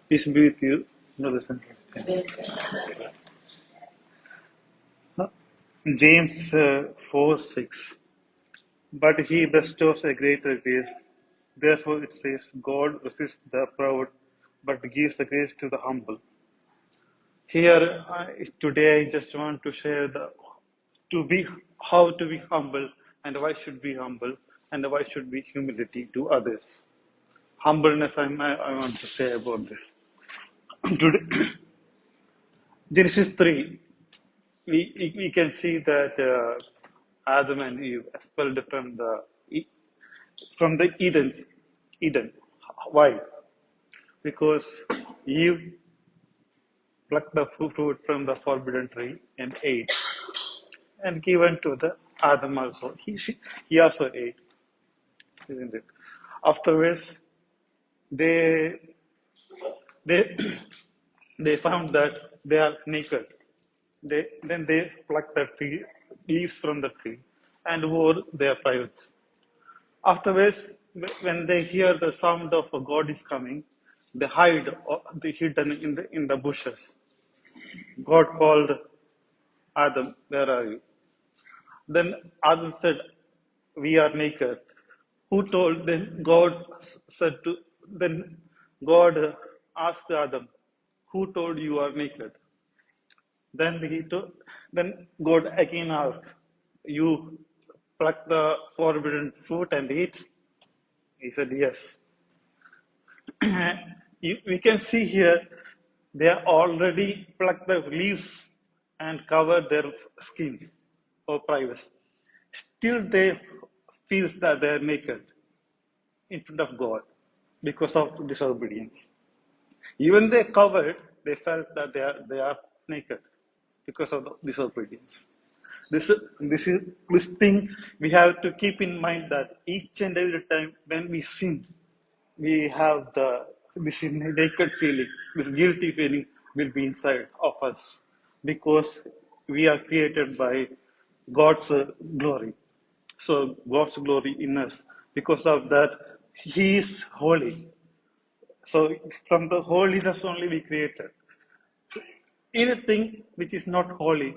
Peace be with you, brothers and sisters. James 4:6. But he bestows a greater grace. Therefore, it says, God resists the proud, but gives the grace to the humble. Here, today, I just want to share to be how to be humble and why should be humble and why should be humility to others. Humbleness, I want to say about this. Today, Genesis 3. We can see that Adam and Eve expelled from the Eden. Why? Because Eve plucked the fruit from the forbidden tree and ate, and given to the Adam also. He also ate, isn't it? Afterwards, they they they found that they are naked. Then they plucked the tree leaves from the tree and wore their privates. Afterwards, when they hear the sound of God is coming, they hide or they hidden in the bushes. God called Adam, where are you? Then Adam said, we are naked. Who told? Then God asked Adam, who told you are naked? Then God again asked, you pluck the forbidden fruit and eat? He said, yes. We can see here they are already plucked the leaves and covered their skin or privacy. Still, they feel that they are naked in front of God because of disobedience. Even they covered, they felt that they are naked because of the disobedience. This thing we have to keep in mind that each and every time when we sin, we have this naked feeling, this guilty feeling will be inside of us because we are created by God's glory. So God's glory in us. Because of that, He is holy. So from the holiness only we created. Anything which is not holy,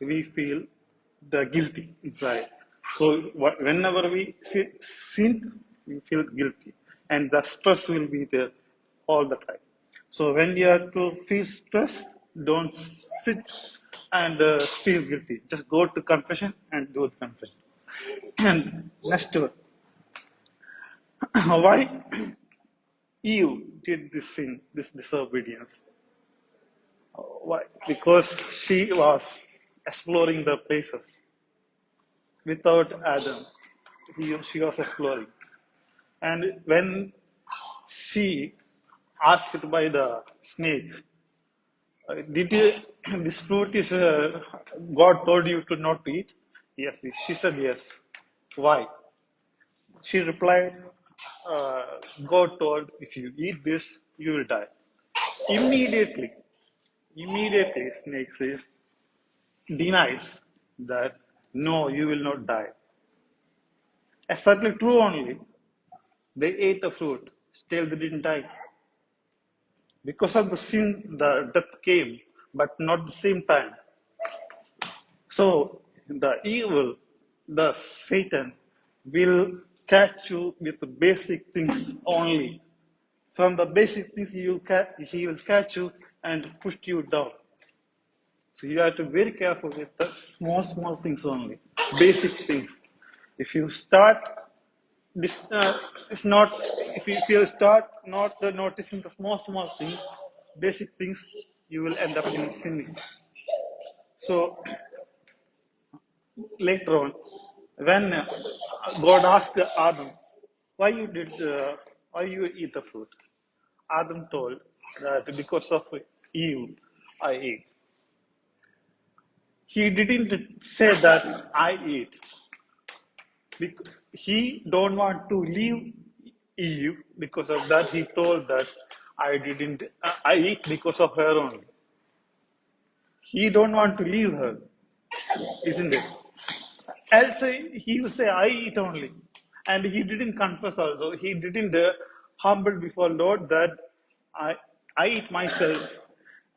we feel the guilty inside. So whenever we sin, we feel guilty, and the stress will be there all the time. So when you have to feel stressed, don't sit and feel guilty. Just go to confession and do the confession. And next, why Eve did this sin, this disobedience? Why? Because she was exploring the places without Adam. She was exploring. And when she asked by the snake, did you, this fruit is, God told you to not eat? Yes, she said yes. Why? She replied, God told, if you eat this, you will die. Immediately, immediately, snake says, denies that no, you will not die. Exactly true only. They ate the fruit, still they didn't die. Because of the sin, the death came, but not the same time. So the evil, the Satan, will catch you with the basic things only. From the basic things he will catch you and push you down. So you have to be very careful with the small things only, basic things. If you start this, it's not. If you start not noticing the small things, basic things, you will end up in sinning. So later on, when God asked Adam, "Why you why you eat the fruit?" Adam told that because of Eve, I ate. He didn't say that I eat. Because he don't want to leave Eve. Because of that, he told that I didn't. I eat because of her only. He don't want to leave her, isn't it? Else he will say I eat only, and he didn't confess also. He didn't humble before Lord that I I eat myself.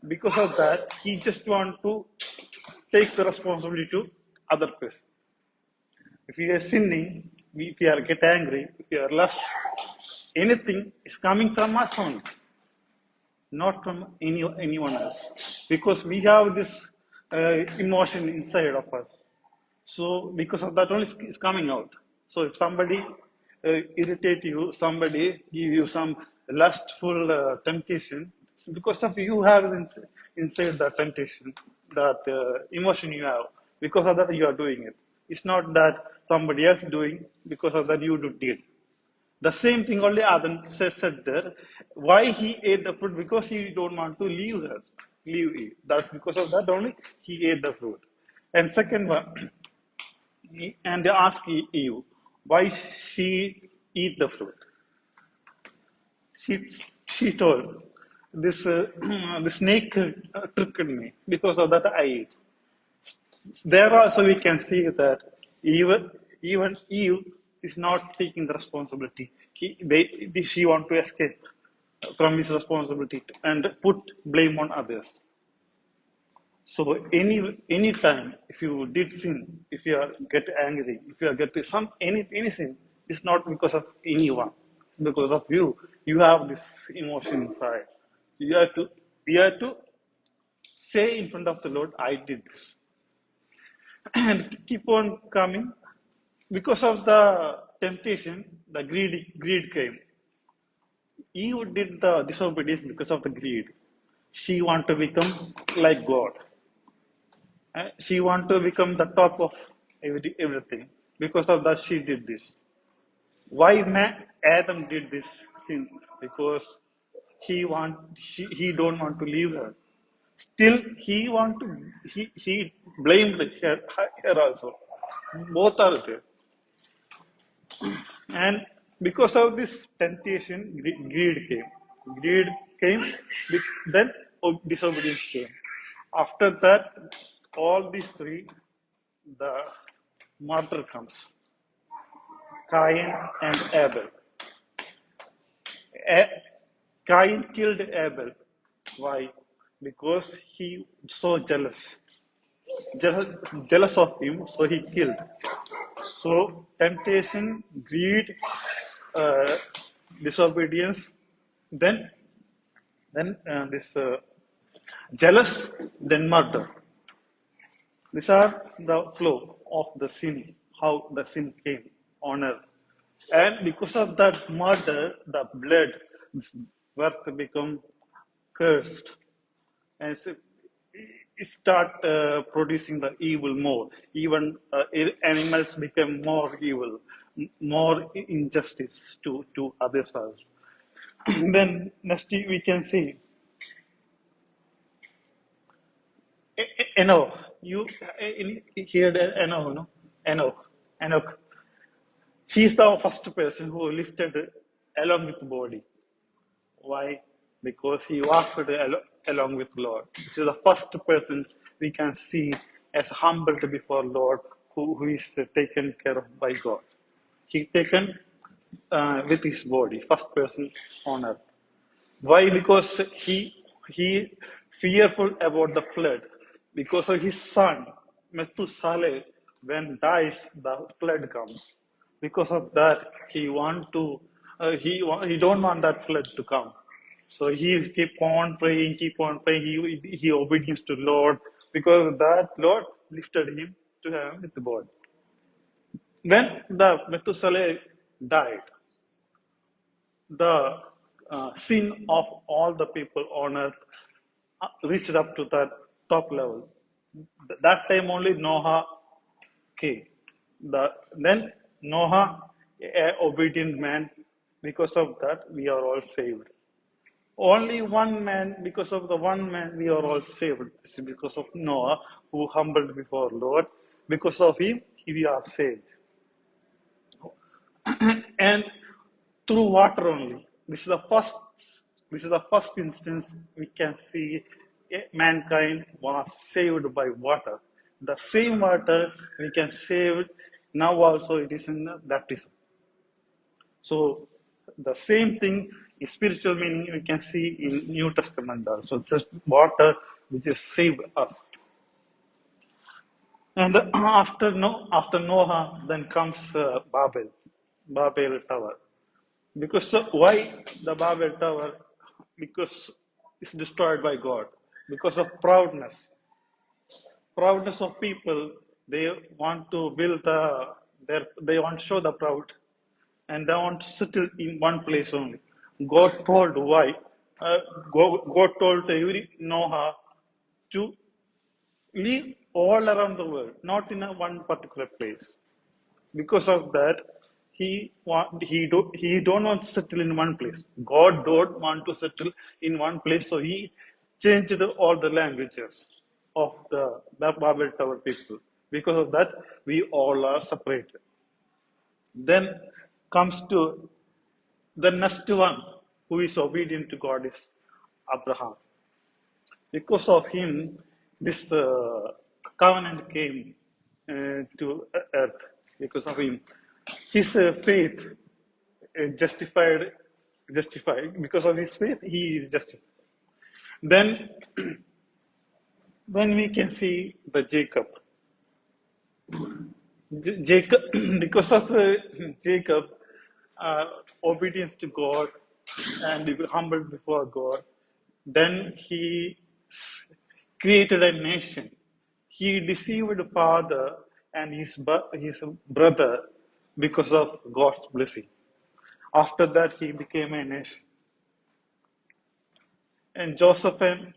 Because of that, he just want to take the responsibility to other person. If you are sinning, if you are get angry, if you are lust, anything is coming from us only, not from anyone else. Because we have this emotion inside of us. So because of that only it's coming out. So if somebody irritate you, somebody give you some lustful temptation, it's because of you have inside the temptation, that emotion you have. Because of that you are doing it. It's not that somebody else doing. Because of that you do it. The same thing only Adam said there. Why he ate the fruit? Because he don't want to leave her, leave Eve. That's because of that only he ate the fruit. And second one, and they ask Eve why she eat the fruit. She she told this the snake tricked me. Because of that I ate. There also we can see that even Eve is not taking the responsibility. She want to escape from his responsibility and put blame on others. So any time if you did sin, if you are get angry, if you are get any sin, it's not because of anyone, it's because of you. You have this emotion inside. You have to say in front of the Lord, I did this, and keep on coming. Because of the temptation, the greed came. Eve did the disobedience because of the greed. She want to become like God. She want to become the top of everything. Because of that, she did this. Why Adam did this sin? Because he don't want to leave her. Still, he blamed her also. Both are there. And because of this temptation, greed came. Greed came, then disobedience came. After that, all these three, the murder comes. Cain and Abel. A- Cain killed Abel. Why? Because he so jealous, jealous of him, so he killed. So temptation, greed, uh, disobedience, then this jealous, then murder. These are the flow of the sin, how the sin came on earth. And because of that murder, the blood, earth become cursed. And so it start producing the evil more. Even animals become more evil, more injustice to others. Then next we can see Enoch. You hear the Enoch, no? Enoch. He's the first person who lifted along with the body. Why? Because he walked along with Lord. This is the first person we can see as humbled before Lord, who is taken care of by God. He taken with his body, first person on earth. Why? Because he fearful about the flood. Because of his son, Methuselah, when dies, the flood comes. Because of that, he want to he don't want that flood to come. So he keep on praying, keep on praying. He obedience to Lord. Because of that, Lord lifted him to heaven with the body. When the Methuselah died, the sin of all the people on earth reached up to the top level. That time only Noah came. Then Noah, a obedient man, because of that we are all saved. Only one man, because of the one man we are all saved. This is because of Noah, who humbled before Lord. Because of him, we are saved. And through water only. This is the first instance we can see mankind was saved by water. The same water we can save now also it is in the baptism. So the same thing Spiritual meaning we can see in New Testament also. It's just water which has saved us. And after Noah, then comes Babel Tower. Because why the Babel Tower? Because it's destroyed by God. Because of proudness of people. They want to build they want to show the proud, and they want to settle in one place only. God told why. Uh, God told every Noah to live all around the world, not in a one particular place. Because of that, he don't want to settle in one place. God don't want to settle in one place, so he changed all the languages of the Babel Tower people. Because of that, we all are separated. Then comes to the next one who is obedient to God is Abraham. Because of him, this covenant came to earth. Because of him, his faith justified. Justified because of his faith, he is justified. Then, then we can see the Jacob. Jacob, because of Jacob, uh, obedience to God and he was humbled before God, then he created a nation. He deceived father and his brother because of God's blessing. After that, he became a nation. And Joseph, then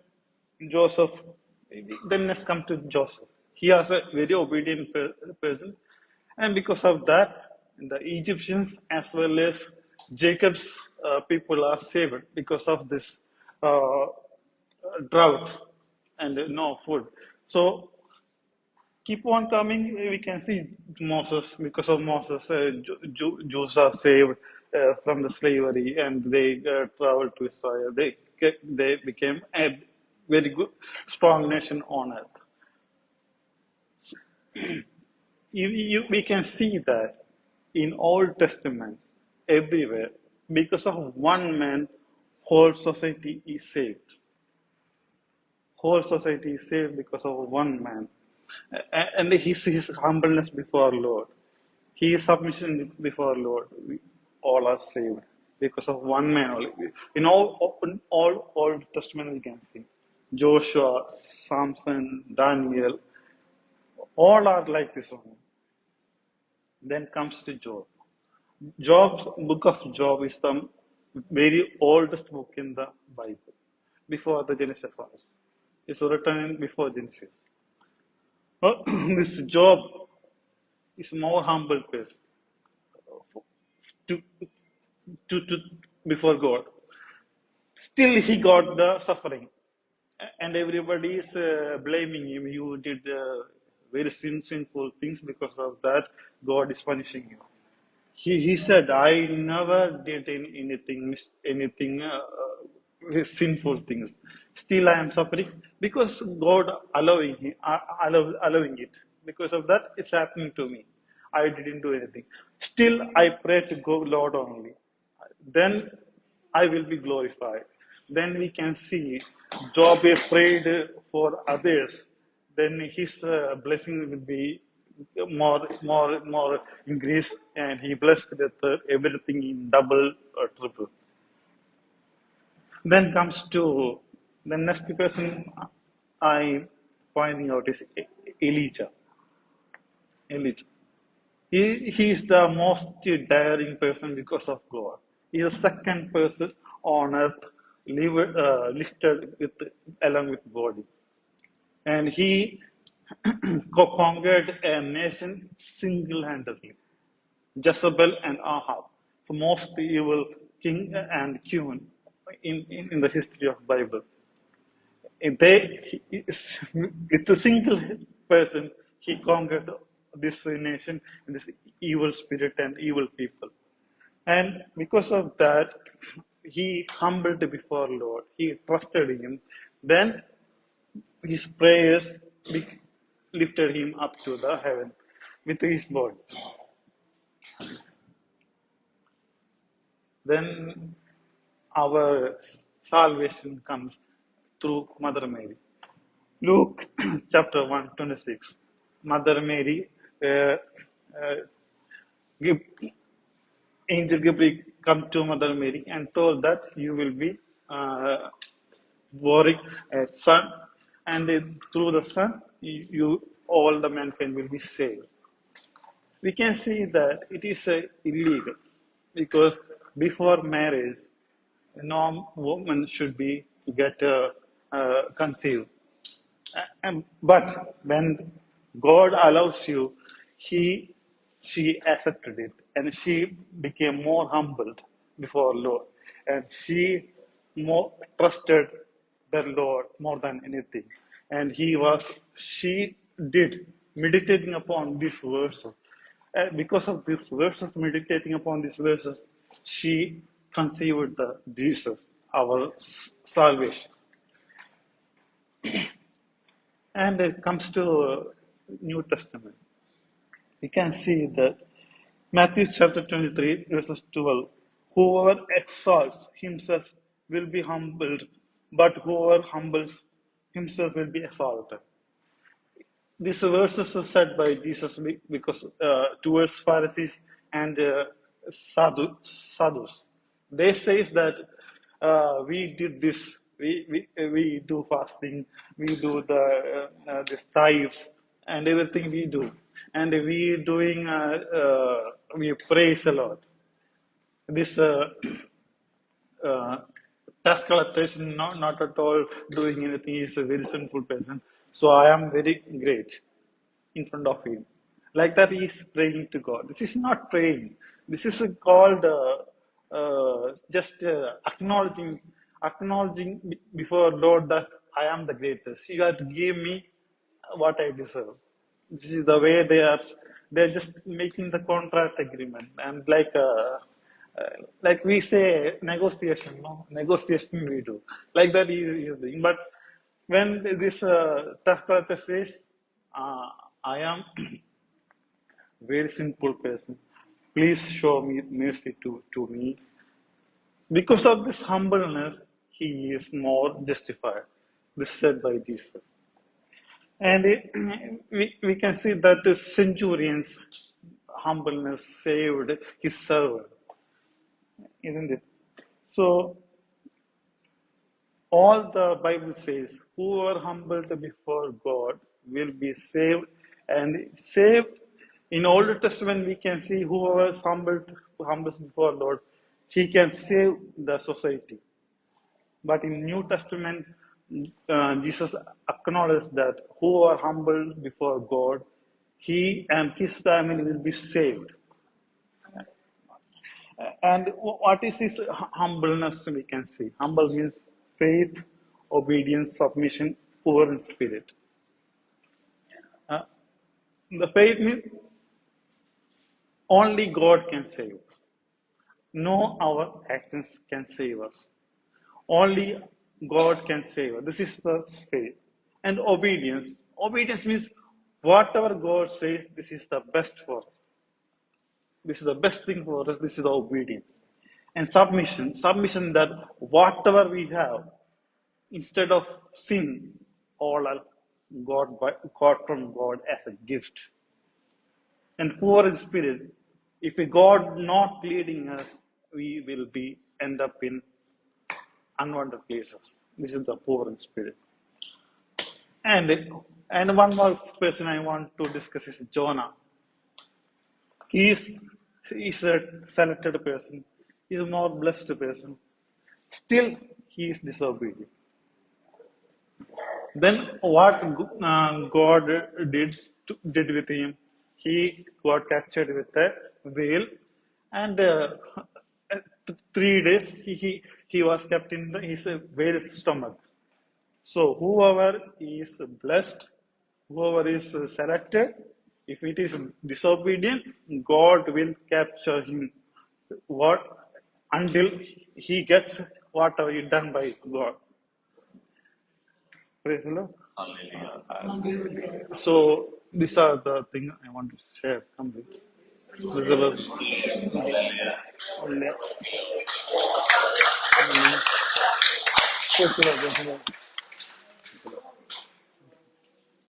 let's come to Joseph. He was a very obedient person, and because of that, the Egyptians as well as Jacob's people are saved because of this uh, drought and no food. So keep on coming. We can see Moses. Because of Moses, Jews are saved from the slavery, and they traveled to Israel. They became a very good, strong nation on earth. We can see that in Old Testament, everywhere, because of one man, whole society is saved. Whole society is saved because of one man. And his humbleness before Lord. His submission before Lord. We all are saved because of one man only. In all Old Testament we can see. Joshua, Samson, Daniel, all are like this one. Then comes to Job. Book of Job is the very oldest book in the Bible, before the Genesis also. It's written before Genesis. This Job is more humble person to, to before God. Still, he got the suffering, and everybody is blaming him. You did very sinful things. Because of that, God is punishing you. He said, I never did anything sinful things. Still, I am suffering because God allowing it. Because of that, it's happening to me. I didn't do anything. Still, I pray to God, Lord only. Then I will be glorified. Then we can see Job is prayed for others. Then his blessing will be more increased, and he blessed with everything in double or triple. Then comes to the next person I pointing out is Elijah. Elijah. He is the most daring person because of God. He is the second person on earth lifted with along with body, and he conquered a nation single-handedly. Jezebel and Ahab, the most evil king and queen in the history of Bible. With a single person, he conquered this nation, this evil spirit and evil people. And because of that, he humbled before Lord. He trusted him. Then his prayers lifted him up to the heaven with his body. Then our salvation comes through Mother Mary. Luke chapter 1:26. Mother Mary, uh, give, Angel Gabriel come to Mother Mary and told that you will be uh, bearing a son, and through the son, you all the mankind will be saved. We can see that it is illegal because before marriage, no woman should be get conceived. But when God allows you, he she accepted it and she became more humbled before Lord, and she more trusted the Lord more than anything. And she did meditating upon these verses. Because of these verses, meditating upon these verses, she conceived the Jesus, our salvation. And it comes to New Testament. We can see that Matthew chapter 23, verses 12. Whoever exalts himself will be humbled, but whoever humbles himself will be exalted. These verses are said by Jesus because towards Pharisees and sadhus. They say that we did this, we do fasting, we do the tithes and everything we do, and we doing we praise a lot. This uh, tax collector is not at all doing anything. He is a very sinful person. So I am very great in front of him. Like that, he is praying to God. This is not praying. This is called just acknowledging before Lord that I am the greatest. You have to give me what I deserve. This is the way they are. They're just making the contract agreement, and like we say negotiation, no negotiation we do. Like that is doing. But when this tax collector says, uh, "I am very simple person. Please show me mercy to me." Because of this humbleness, he is more justified. This is said by Jesus. And we can see that the centurion's humbleness saved his servant, isn't it? So, all the Bible says, whoever humbled before God will be saved. And saved in Old Testament, we can see whoever is humbles before Lord, he can save the society. But in New Testament, Jesus acknowledged that who are humble before God, he and his family will be saved. And what is this humbleness we can see? Humble means faith, obedience, submission, poor in spirit. Uh, the faith means only God can save. No our actions can save us. Only God can save us. This is the faith. And obedience. Obedience means whatever God says, this is the best for us. This is the best thing for us. This is the obedience. And submission. Submission that whatever we have, instead of sin, all are got from God as a gift. And poor in spirit, if a God not leading us, we will be end up in unwanted places. This is the poor in spirit. And and one more person I want to discuss is Jonah. He is a selected person. He is a more blessed person. Still, he is disobedient. Then what God did with him? He got captured with a whale, and 3 days he was kept in his whale's stomach. So whoever is blessed, whoever is selected, if it is disobedient, God will capture him. What until he gets whatever he done by God. Praise the Lord. So these are the things I want to share. Praise the Lord. Praise the Lord, praise the Lord.